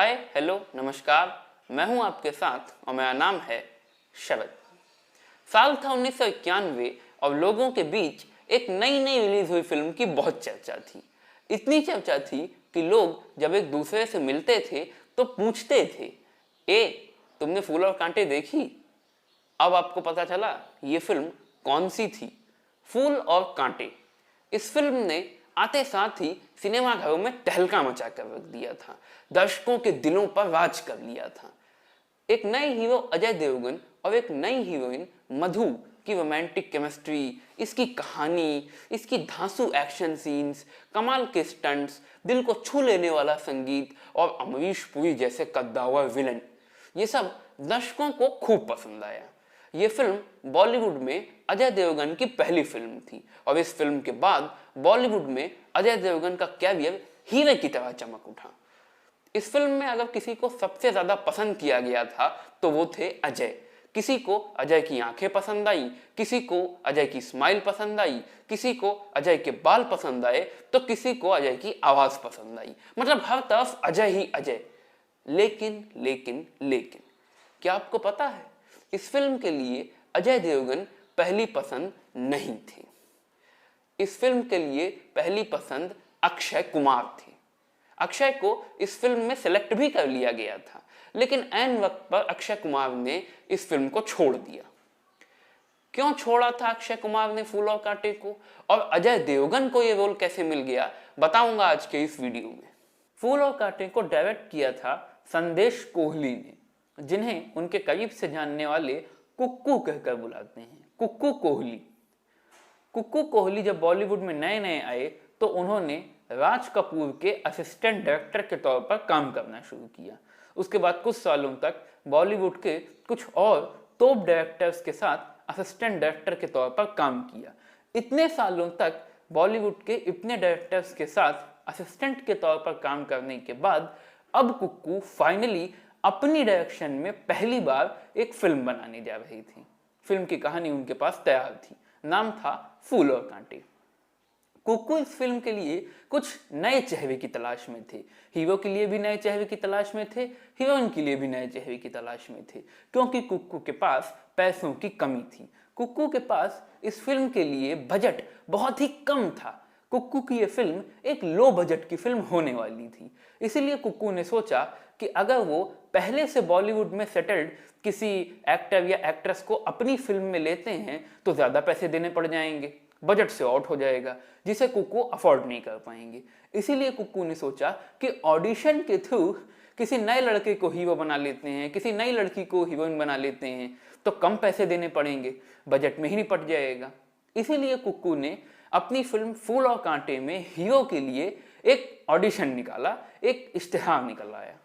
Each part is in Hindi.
हाय, हेलो, नमस्कार। मैं हूं आपके साथ और मेरा नाम है शबद। साल था 1991 और लोगों के बीच एक नई नई रिलीज हुई फिल्म की बहुत चर्चा थी। इतनी चर्चा थी कि लोग जब एक दूसरे से मिलते थे तो पूछते थे, ए तुमने फूल और कांटे देखी? अब आपको पता चला ये फिल्म कौन सी थी। फूल और कांटे। इस फिल्म ने आते साथ ही सिनेमाघरों में तहलका मचा कर रख दिया था, दर्शकों के दिलों पर राज कर लिया था। एक नए हीरो अजय देवगन और एक नई हीरोइन मधु की रोमांटिक केमिस्ट्री, इसकी कहानी, इसकी धांसू एक्शन सीन्स, कमाल के स्टंट्स, दिल को छू लेने वाला संगीत और अमरीश पुरी जैसे कद्दावर विलन, ये सब दर्शकों को खूब पसंद आया। ये फिल्म बॉलीवुड में अजय देवगन की पहली फिल्म थी और इस फिल्म के बाद बॉलीवुड में अजय देवगन का कैरियर हीरे की तरह चमक उठा। इस फिल्म में अगर किसी को सबसे ज्यादा पसंद किया गया था तो वो थे अजय। किसी को अजय की आंखें पसंद आई, किसी को अजय की स्माइल पसंद आई, किसी को अजय के बाल पसंद आए तो किसी को अजय की आवाज पसंद आई। मतलब हर तरफ अजय ही अजय। लेकिन लेकिन लेकिन क्या आपको पता है, इस फिल्म के लिए अजय देवगन पहली पसंद नहीं थे। इस फिल्म के लिए पहली पसंद अक्षय कुमार थे। अक्षय को इस फिल्म में सिलेक्ट भी कर लिया गया था, लेकिन ऐन वक्त पर अक्षय कुमार ने इस फिल्म को छोड़ दिया। क्यों छोड़ा था अक्षय कुमार ने फूल और कांटे को, और अजय देवगन को यह रोल कैसे मिल गया, बताऊंगा आज के इस वीडियो में। फूल और कांटे को डायरेक्ट किया था संदेश कोहली ने, जिन्हें उनके करीब से जानने वाले कुक्कू कहकर बुलाते हैं। कुक्कू कोहली। कुक्कू कोहली जब बॉलीवुड में नए नए आए तो उन्होंने राज कपूर के असिस्टेंट डायरेक्टर के तौर पर काम करना शुरू किया। उसके बाद कुछ सालों तक बॉलीवुड के कुछ और टॉप डायरेक्टर्स के साथ असिस्टेंट डायरेक्टर के तौर पर काम किया। इतने सालों तक बॉलीवुड के इतने डायरेक्टर्स के साथ असिस्टेंट के तौर पर काम करने के बाद अब कुक्कू फाइनली अपनी डायरेक्शन में पहली बार एक फिल्म बनाने जा रही थी। फिल्म की कहानी उनके पास तैयार थी, नाम था फूल और कांटे। कुक्कू इस फिल्म के लिए कुछ नए चेहरे की तलाश में थे। हीरो के लिए भी नए चेहरे की तलाश में थे, हीरोइन के लिए भी नए चेहरे की तलाश में थे, क्योंकि कुक्कू के पास पैसों की कमी थी। कुक्कू के पास इस फिल्म के लिए बजट बहुत ही कम था। कुक्कू की यह फिल्म एक लो बजट की फिल्म होने वाली थी। इसीलिए कुक्कू ने सोचा कि अगर वो पहले से बॉलीवुड में सेटल्ड किसी एक्टर या एक्ट्रेस को अपनी फिल्म में लेते हैं तो ज्यादा पैसे देने पड़ जाएंगे, बजट से आउट हो जाएगा, जिसे कुक्कू अफोर्ड नहीं कर पाएंगे। इसीलिए कुक्कू ने सोचा कि ऑडिशन के थ्रू किसी नए लड़के को हीरो बना लेते हैं, किसी नई लड़की को हीरोइन बना लेते हैं, तो कम पैसे देने पड़ेंगे, बजट में ही निपट जाएगा। इसीलिए कुक्कू ने अपनी फिल्म फूल और कांटे में हीरो के लिए एक ऑडिशन निकाला, एक इश्तिहार निकलवाया।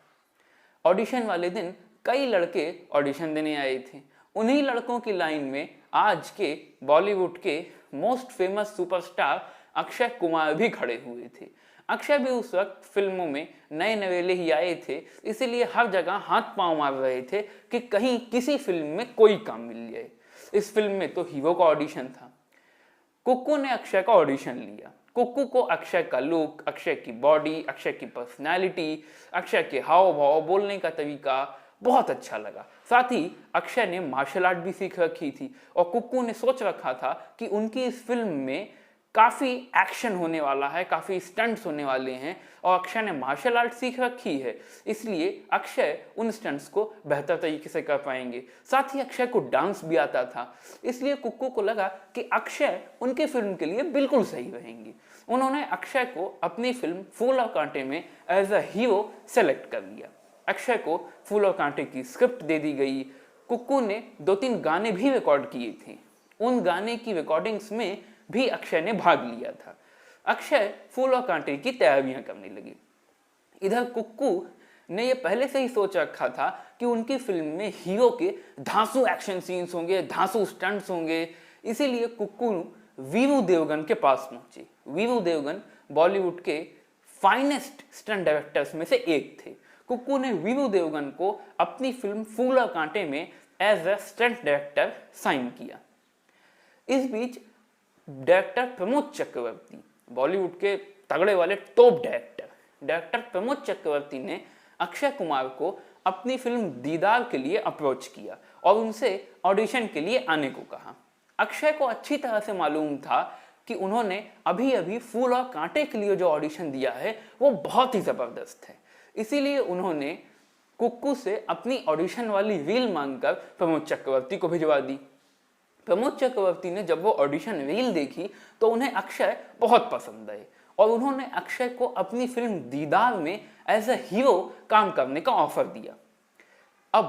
ऑडिशन वाले दिन कई लड़के ऑडिशन देने आए थे। उन्हीं लड़कों की लाइन में आज के बॉलीवुड के most famous superstar Akshay Kumar भी खड़े हुए थे। अक्षय भी उस वक्त फिल्मों में नए नवेले ही आए थे, इसीलिए हर जगह हाथ पांव मार रहे थे कि कहीं किसी फिल्म में कोई काम मिल जाए। इस फिल्म में तो हीरो का ऑडिशन था। कुक्कू ने अक्षय का ऑडिशन लिया। कुक्कू को अक्षय का लुक, अक्षय की बॉडी, अक्षय की पर्सनैलिटी, अक्षय के हाव भाव, बोलने का तरीका बहुत अच्छा लगा। साथ ही अक्षय ने मार्शल आर्ट भी सीख रखी थी और कुक्कू ने सोच रखा था कि उनकी इस फिल्म में काफ़ी एक्शन होने वाला है, काफ़ी स्टंट्स होने वाले हैं, और अक्षय ने मार्शल आर्ट सीख रखी है, इसलिए अक्षय उन स्टंट्स को बेहतर तरीके से कर पाएंगे। साथ ही अक्षय को डांस भी आता था, इसलिए कुक्कू को लगा कि अक्षय उनकी फिल्म के लिए बिल्कुल सही रहेंगे। उन्होंने अक्षय को अपनी फिल्म फूल और कांटे में एज अ हीरो सेलेक्ट कर लिया। अक्षय को फूल और कांटे की स्क्रिप्ट दे दी गई। कुक्कू ने 2-3 गाने भी रिकॉर्ड किए थे। उन गाने की रिकॉर्डिंग्स में भी अक्षय ने भाग लिया था। अक्षय फूल और कांटे की तैयारियां करने लगे। इधर कुक्कू ने यह पहले से ही सोच रखा था कि उनकी फिल्म में हीरो के धांसू एक्शन सीन्स होंगे, धांसू स्टंट्स होंगे। इसीलिए कुक्कू वीरू देवगन के पास पहुंचे। वीरू देवगन बॉलीवुड के फाइनेस्ट स्टंट डायरेक्टर्स में से एक थे। कुक्कू ने वीरू देवगन को अपनी फिल्म फूल और कांटे में as a stunt director sign किया। इस बीच डायरेक्टर प्रमोद चक्रवर्ती, बॉलीवुड के तगड़े वाले टॉप डायरेक्टर प्रमोद चक्रवर्ती ने अक्षय कुमार को अपनी फिल्म दीदार के लिए अप्रोच किया और उनसे ऑडिशन के लिए आने को कहा। अक्षय को अच्छी तरह से मालूम था कि उन्होंने अभी अभी फूल और कांटे के लिए जो ऑडिशन दिया है वो बहुत ही ज़बरदस्त है, इसीलिए उन्होंने कुक्कू से अपनी ऑडिशन वाली रील मांगकर प्रमोद चक्रवर्ती को भिजवा दी। प्रमोद चक्रवर्ती ने जब वो ऑडिशन रील देखी तो उन्हें अक्षय बहुत पसंद आए और उन्होंने अक्षय को अपनी फिल्म दीदार में एज ए हीरो काम करने का ऑफर दिया। अब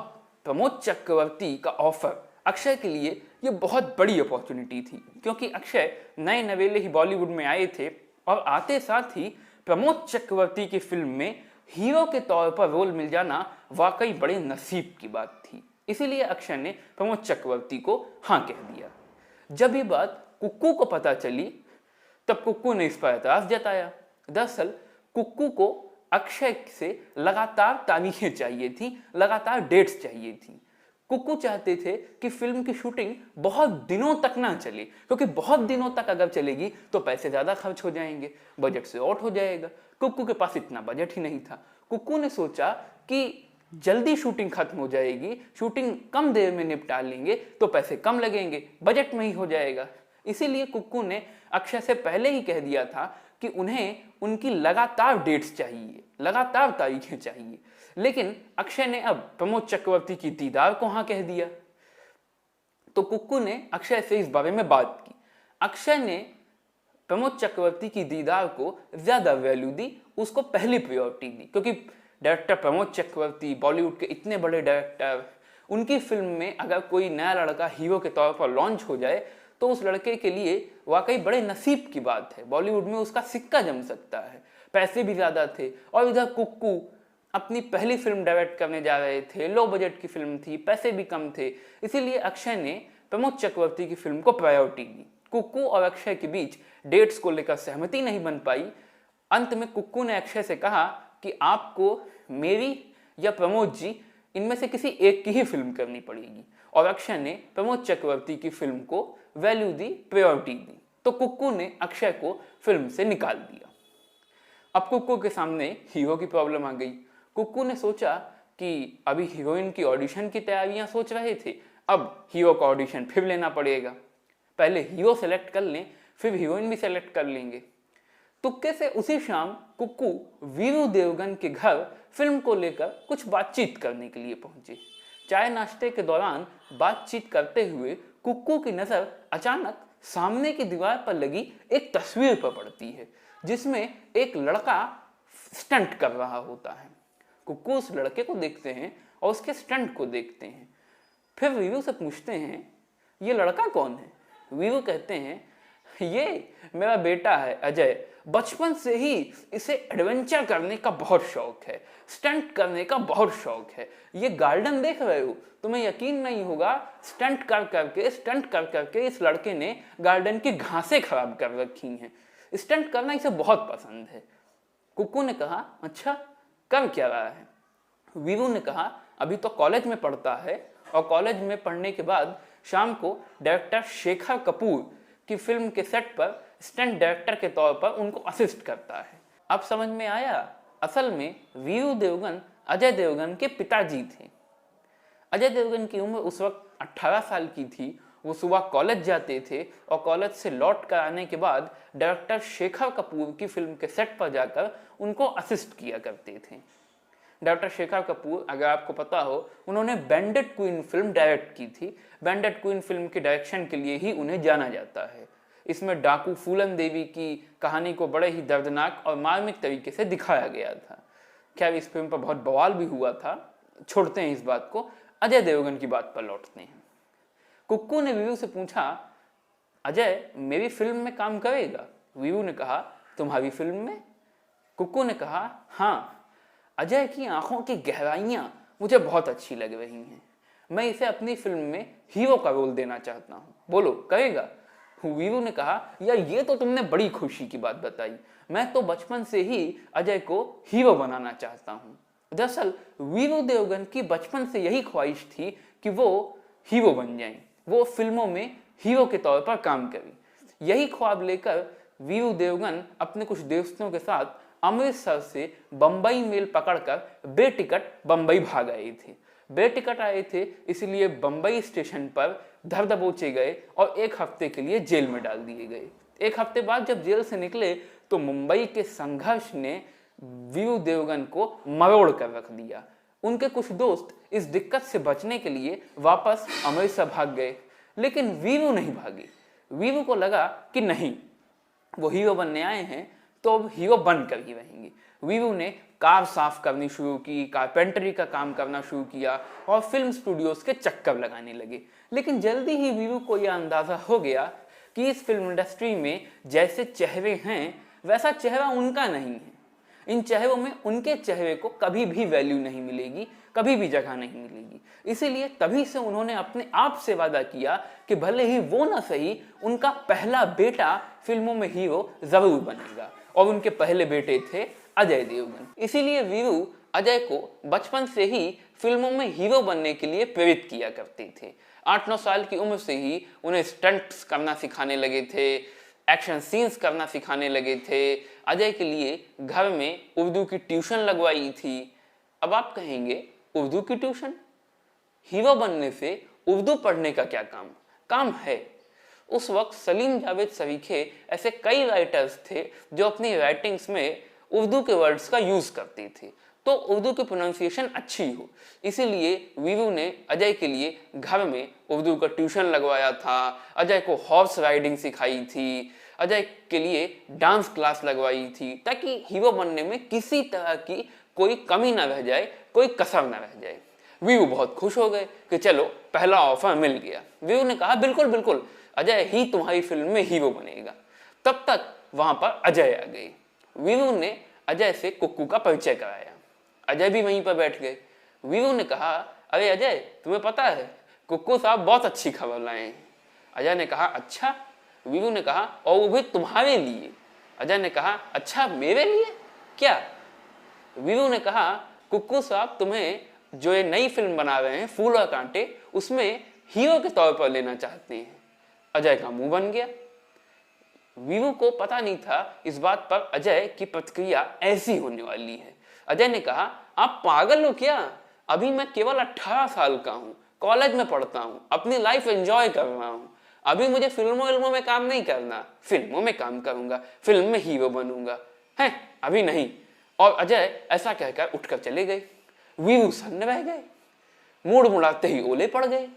प्रमोद चक्रवर्ती का ऑफर अक्षय के लिए ये बहुत बड़ी अपॉर्चुनिटी थी, क्योंकि अक्षय नए नवेले ही बॉलीवुड में आए थे और आते साथ ही प्रमोद चक्रवर्ती की फिल्म में हीरो के तौर पर रोल मिल जाना वाकई बड़े नसीब की बात थी। इसीलिए अक्षय ने प्रमोद चक्रवर्ती को हाँ कह दिया। जब ये बात कुक्कू को पता चली तब कुक्कू ने इस पर एतराज जताया। दरअसल कुक्कू को अक्षय से लगातार तारीखें चाहिए थी, लगातार डेट्स चाहिए थी। कुक्कू चाहते थे कि फिल्म की शूटिंग बहुत दिनों तक ना चले, क्योंकि बहुत दिनों तक अगर चलेगी तो पैसे ज़्यादा खर्च हो जाएंगे, बजट से आउट हो जाएगा। कुक्कू के पास इतना बजट ही नहीं था। कुक्कू ने सोचा कि जल्दी शूटिंग खत्म हो जाएगी, शूटिंग कम देर में निपटा लेंगे तो पैसे कम लगेंगे, बजट में ही हो जाएगा। इसीलिए कुक्कू ने अक्षय से पहले ही कह दिया था कि उन्हें उनकी लगातार डेट्स चाहिए, लगातार तारीखें चाहिए। लेकिन अक्षय ने अब प्रमोद चक्रवर्ती की दीदार को हाँ कह दिया। तो कुक्कू ने अक्षय से इस बारे में बात की। अक्षय ने प्रमोद चक्रवर्ती की दीदार को ज्यादा वैल्यू दी, उसको पहली प्रायोरिटी दी, क्योंकि डायरेक्टर प्रमोद चक्रवर्ती बॉलीवुड के इतने बड़े डायरेक्टर, उनकी फिल्म में अगर कोई नया लड़का हीरो के तौर पर लॉन्च हो जाए तो उस लड़के के लिए वाकई बड़े नसीब की बात है। बॉलीवुड में उसका सिक्का जम सकता है। पैसे भी ज़्यादा थे और इधर कुक्कू अपनी पहली फिल्म डायरेक्ट करने जा रहे थे, लो बजट की फिल्म थी, पैसे भी कम थे। इसीलिए अक्षय ने प्रमोद चक्रवर्ती की फिल्म को प्रायोरिटी दी। कुक्कू और अक्षय के बीच डेट्स को लेकर सहमति नहीं बन पाई। अंत में कुक्कू ने अक्षय से कहा कि आपको मेरी या प्रमोद जी इनमें से किसी एक की ही फिल्म करनी पड़ेगी, और अक्षय ने प्रमोद चक्रवर्ती की फिल्म को वैल्यू दी, प्रायोरिटी दी। तो कुक्कू ने अक्षय को फिल्म से निकाल दिया। अब कुक्कू के सामने हीरो की प्रॉब्लम आ गई। कुक्कू ने सोचा कि अभी हीरोइन की ऑडिशन की तैयारियां सोच रहे थे, अब हीरो का ऑडिशन फिर लेना पड़ेगा। पहले हीरो सेलेक्ट कर लें, फिर हीरोइन भी सेलेक्ट कर लेंगे। तुक्के से उसी शाम कुक्कू वीरू देवगन के घर फिल्म को लेकर कुछ बातचीत करने के लिए पहुंचे। चाय नाश्ते के दौरान बातचीत करते हुए कुक्कू की नजर अचानक सामने की दीवार पर लगी एक तस्वीर पर पड़ती है, जिसमें एक लड़का स्टंट कर रहा होता है। कुक्कू उस लड़के को देखते हैं और उसके स्टंट को देखते हैं। फिर वीरू से पूछते हैं, ये लड़का कौन है? वीरू कहते हैं, ये मेरा बेटा है अजय। बचपन से ही इसे एडवेंचर करने का बहुत शौक है, स्टंट करने का बहुत शौक है। ये गार्डन देख रहे हो, तुम्हें यकीन नहीं होगा, स्टंट कर करके इस लड़के ने गार्डन की घासें खराब कर रखी हैं। स्टंट करना इसे बहुत पसंद है। कुक्कू ने कहा, अच्छा कर क्या रहा है? वीरू ने कहा, अभी तो कॉलेज में पढ़ता है और कॉलेज में पढ़ने के बाद शाम को डायरेक्टर शेखर कपूर की फिल्म के सेट पर स्टंट डायरेक्टर के तौर पर उनको असिस्ट करता है। अब समझ में आया, असल में वीरू देवगन अजय देवगन के पिताजी थे। अजय देवगन की उम्र उस वक्त 18 साल की थी। वो सुबह कॉलेज जाते थे और कॉलेज से लौट कर आने के बाद डायरेक्टर शेखर कपूर की फिल्म के सेट पर जाकर उनको असिस्ट किया करते थे। डायरेक्टर शेखर कपूर, अगर आपको पता हो, उन्होंने बैंडेड क्वीन फिल्म डायरेक्ट की थी। बैंडेड क्वीन फिल्म के डायरेक्शन के लिए ही उन्हें जाना जाता है। इसमें डाकू फूलन देवी की कहानी को बड़े ही दर्दनाक और मार्मिक तरीके से दिखाया गया था। खैर, इस फिल्म पर बहुत बवाल भी हुआ था। छोड़ते हैं इस बात को, अजय देवगन की बात पर लौटते हैं। कुक्कू ने वीरू से पूछा, अजय मेरी फिल्म में काम करेगा? वीरू ने कहा, तुम्हारी फिल्म में? कुक्कू ने कहा, हाँ। अजय की आंखों की गहराइयां मुझे बहुत अच्छी लग रही हैं। मैं इसे अपनी फिल्म में हीरो का रोल देना चाहता हूँ, बोलो करेगा? वीरू ने कहा, यार ये तो तुमने बड़ी खुशी की बात बताई। मैं तो बचपन से ही अजय को हीरो बनाना चाहता हूँ। दरअसल वीरू देवगन की बचपन से यही ख्वाहिश थी कि वो हीरो बन जाएं, वो फिल्मों में हीरो के तौर पर काम करें। यही ख्वाब लेकर वीरू देवगन अपने कुछ दोस्तों के साथ अमृतसर से बंबई मेल पकड़कर बेटिकट बंबई भाग आए थे। बेटिकट आए थे इसलिए बंबई स्टेशन पर धर दबोचे गए और 1 हफ्ते के लिए जेल में डाल दिए गए। 1 हफ्ते बाद जब जेल से निकले तो मुंबई के संघर्ष ने वीरू देवगन को मरोड़ कर रख दिया। उनके कुछ दोस्त इस दिक्कत से बचने के लिए वापस अमृतसर भाग गए, लेकिन वीरू नहीं भागे। वीरू को लगा कि नहीं, वो हीरो बनने आए हैं तो अब हीरो बनकर ही रहेंगे। वीरू ने कार साफ करनी शुरू की, कारपेंटरी का काम करना शुरू किया और फिल्म स्टूडियोज के चक्कर लगाने लगे। लेकिन जल्दी ही वीरू को यह अंदाजा हो गया कि इस फिल्म इंडस्ट्री में जैसे चेहरे हैं वैसा चेहरा उनका नहीं है। इन चेहरों में उनके चेहरे को कभी भी वैल्यू नहीं मिलेगी, कभी भी जगह नहीं मिलेगी। इसीलिए तभी से उन्होंने अपने आप से वादा किया कि भले ही वो ना सही, उनका पहला बेटा फिल्मों में हीरो जरूर बनेगा। और उनके पहले बेटे थे अजय देवगन। इसीलिए वीरू अजय को बचपन से ही फिल्मों में हीरो बनने के लिए प्रेरित किया करते थे। 8-9 साल की उम्र से ही उन्हें स्टंट्स करना सिखाने लगे थे, एक्शन सीन्स करना सिखाने लगे थे। अजय के लिए घर में उर्दू की ट्यूशन लगवाई थी। अब आप कहेंगे उर्दू की ट्यूशन, हीरो बनने से उर्दू पढ़ने का क्या काम है। उस वक्त सलीम जावेद सरीखे ऐसे कई राइटर्स थे जो अपनी राइटिंग्स में उर्दू के वर्ड्स का यूज करते थे, तो उर्दू की प्रोनाउंसिएशन अच्छी हो। इसीलिए वीरू ने अजय के लिए घर में उर्दू का ट्यूशन लगवाया था, अजय को हॉर्स राइडिंग सिखाई थी, अजय के लिए डांस क्लास लगवाई थी, ताकि हीरो बनने में किसी तरह की कोई कमी ना रह जाए, कोई कसर ना रह जाए। वीरू बहुत खुश हो गए कि चलो पहला ऑफर मिल गया। वीरू ने कहा बिल्कुल बिल्कुल, अजय ही तुम्हारी फिल्म में हीरो बनेगा। तब तक वहां पर अजय आ गए। वीरू ने अजय से कुक्कू का परिचय कराया। अजय भी वहीं पर बैठ गए। वीरू ने कहा, अरे अजय, तुम्हें पता है कुक्कू साहब बहुत अच्छी खबर लाए हैं। अजय ने कहा, अच्छा। वीरू ने कहा, और वो भी तुम्हारे लिए। अजय ने कहा, अच्छा मेरे लिए क्या? वीरू ने कहा, कुक्कू साहब तुम्हें जो ये नई फिल्म बना रहे हैं फूल और कांटे, उसमें हीरो के तौर पर लेना चाहते हैं। अजय का मुंह बन गया। वीरू को पता नहीं था इस बात पर अजय की प्रतिक्रिया ऐसी होने वाली है। अजय ने कहा, आप पागल हो क्या? अभी मैं केवल 18 साल का हूँ, कॉलेज में पढ़ता हूँ, अपनी लाइफ एंजॉय कर रहा हूँ। अभी मुझे फिल्मों में काम नहीं करना। फिल्मों में काम करूंगा, फिल्म में हीरो बनूंगा, है अभी नहीं। और अजय ऐसा कहकर उठकर चले गए। वीरू सन्न रह गए। मूड मुड़ाते ही ओले पड़ गए।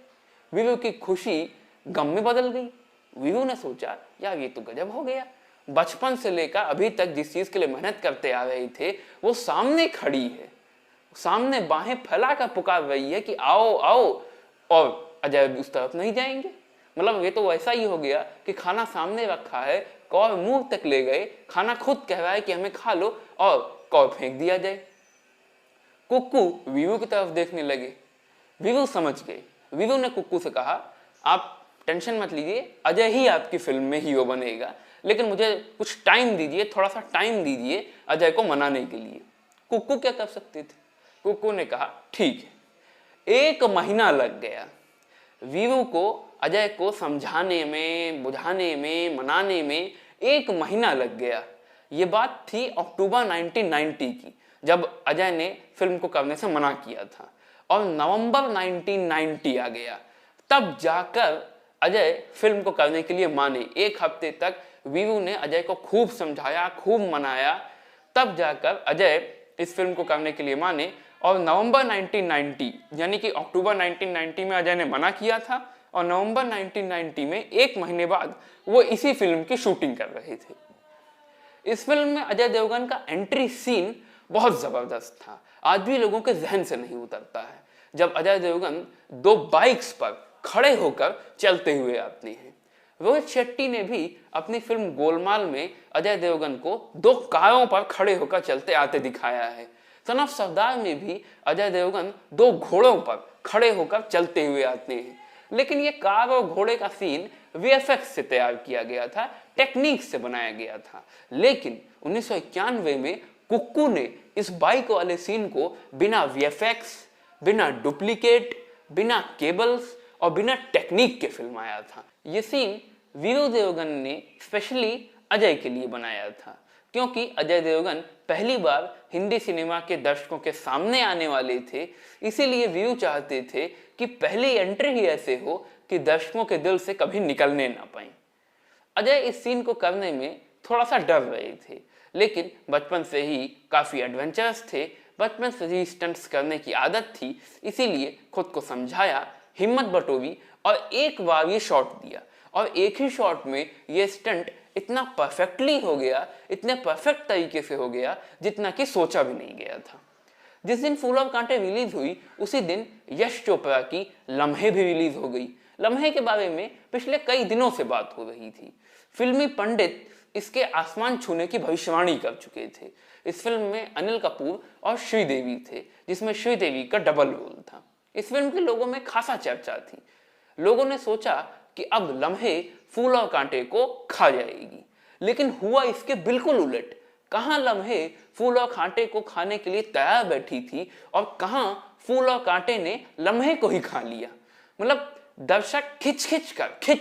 वीरू की खुशी गम में बदल गई। वीरू ने सोचा, यार ये तो गजब हो गया। बचपन से लेकर अभी तक जिस चीज के लिए मेहनत करते आ रहे थे वो सामने खड़ी है, सामने बाहें फैलाकर पुकार रही है कि आओ आओ, और अजय उस तरफ नहीं जाएंगे। मतलब ये तो वैसा ही हो गया कि खाना सामने रखा है, कौर मुंह तक ले गए, खाना खुद कह रहा है कि हमें खा लो और कौर फेंक दिया जाए। कुक्कू वीरू की तरफ देखने लगे। वीरू समझ गए। वीरू ने कुक्कू से कहा, आप टेंशन मत लीजिए, अजय ही आपकी फिल्म में हीरो बनेगा, लेकिन मुझे कुछ टाइम दीजिए, थोड़ा सा टाइम दीजिए अजय को मनाने के लिए। कुक्कू क्या कर सकते थे? कुक्कू ने कहा, ठीक है। 1 महीना लग गया वीरू को अजय को समझाने में, बुझाने में, मनाने में 1 महीना लग गया। ये बात थी अक्टूबर 1990 की, जब अजय ने फिल्म को करने से मना किया था। और नवंबर 1990 आ गया, तब जाकर अजय फिल्म को करने के लिए माने। 1 हफ्ते तक वीरू ने अजय को खूब समझाया, खूब मनाया, तब जाकर अजय इस फिल्म को करने के लिए माने। और नवंबर 1990 यानी कि अक्टूबर 1990 में अजय ने मना किया था, और नवंबर 1990 में 1 महीने बाद वो इसी फिल्म की शूटिंग कर रहे थे। इस फिल्म में अजय देवगन का एंट्री सीन बहुत जबरदस्त था, आज भी लोगों के जहन से नहीं उतरता है। जब अजय देवगन 2 बाइक्स पर खड़े होकर चलते हुए आते हैं। रोहित शेट्टी ने भी अपनी फिल्म गोलमाल में अजय देवगन को 2 कारों पर खड़े होकर चलते आते दिखाया है। सन ऑफ सरदार में भी अजय देवगन 2 घोड़ों पर खड़े होकर चलते हुए आते हैं। लेकिन ये कार और घोड़े का सीन वीएफएक्स से तैयार किया गया था, टेक्निक से बनाया गया था। लेकिन 1991 में कुक्कू ने इस बाइक वाले सीन को बिना वीएफएक्स, बिना डुप्लीकेट, बिना केबल्स और बिना टेक्निक के फिल्माया था। ये सीन वीरू देवगन ने स्पेशली अजय के लिए बनाया था। क्योंकि अजय देवगन पहली बार हिंदी सिनेमा के दर्शकों के सामने आने वाले थे, इसीलिए व्यू चाहते थे कि पहली एंट्री ही ऐसे हो कि दर्शकों के दिल से कभी निकलने ना पाए। अजय इस सीन को करने में थोड़ा सा डर रहे थे, लेकिन बचपन से ही काफ़ी एडवेंचरस थे, बचपन से ही स्टंट्स करने की आदत थी, इसीलिए खुद को समझाया, हिम्मत बटोरी और एक बार ये शॉट दिया और एक ही शॉट में ये स्टंट इतना परफेक्टली हो गया, इतने परफेक्ट तरीके से हो गया जितना कि सोचा भी नहीं गया था। जिस दिन फूल और कांटे रिलीज हुई उसी दिन यश चोपड़ा की लम्हे भी रिलीज हो गई। लम्हे के बारे में पिछले कई दिनों से बात हो रही थी। फिल्मी पंडित इसके आसमान छूने की भविष्यवाणी कर चुके थे। इस फिल्म में अनिल कपूर और श्रीदेवी थे, जिसमें श्रीदेवी का डबल रोल था। इस फिल्म के लोगों में खासा चर्चा थी। लोगों ने सोचा कि अब लम्हे फूल और कांटे को खा जाएगी, लेकिन हुआ इसके बिल्कुल उलट। कहां लम्हे फूल और कांटे को खाने के लिए तैयार बैठी थी और कहां फूल और कांटे ने लम्हे को ही खा लिया। मतलब दर्शक खिंच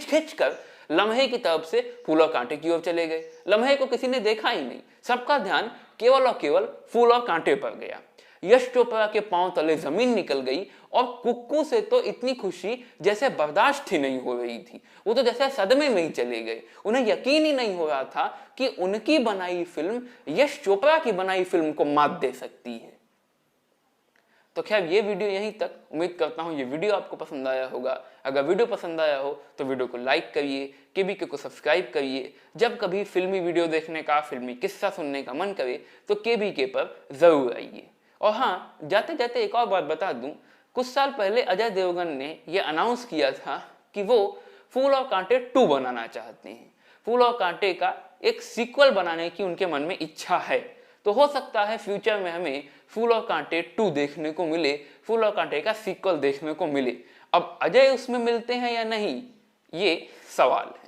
खिंच कर लम्हे की तरफ से फूल और कांटे की ओर चले गए। लम्हे को किसी ने देखा ही नहीं, सबका ध्यान केवल और केवल फूल और कांटे पर गया। यश चोपड़ा के पांव तले जमीन निकल गई और कुक्कू से तो इतनी खुशी जैसे बर्दाश्त ही नहीं हो रही थी। वो तो जैसे सदमे में ही चले गए। उन्हें यकीन ही नहीं हो रहा था कि उनकी बनाई फिल्म यश चोपड़ा की बनाई फिल्म को मात दे सकती है। तो खैर ये वीडियो यहीं तक। उम्मीद करता हूँ ये वीडियो आपको पसंद आया होगा। अगर वीडियो पसंद आया हो तो वीडियो को लाइक करिए, केबीके को सब्सक्राइब करिए। जब कभी फिल्मी वीडियो देखने का, फिल्मी किस्सा सुनने का मन करे तो केबीके पर जरूर आइए। और हाँ, जाते जाते एक और बात बता दूं, कुछ साल पहले अजय देवगन ने यह अनाउंस किया था कि वो फूल और कांटे 2 बनाना चाहते हैं। फूल और कांटे का एक सीक्वल बनाने की उनके मन में इच्छा है। तो हो सकता है फ्यूचर में हमें फूल और कांटे 2 देखने को मिले, फूल और कांटे का सीक्वल देखने को मिले। अब अजय उसमें मिलते हैं या नहीं, ये सवाल है।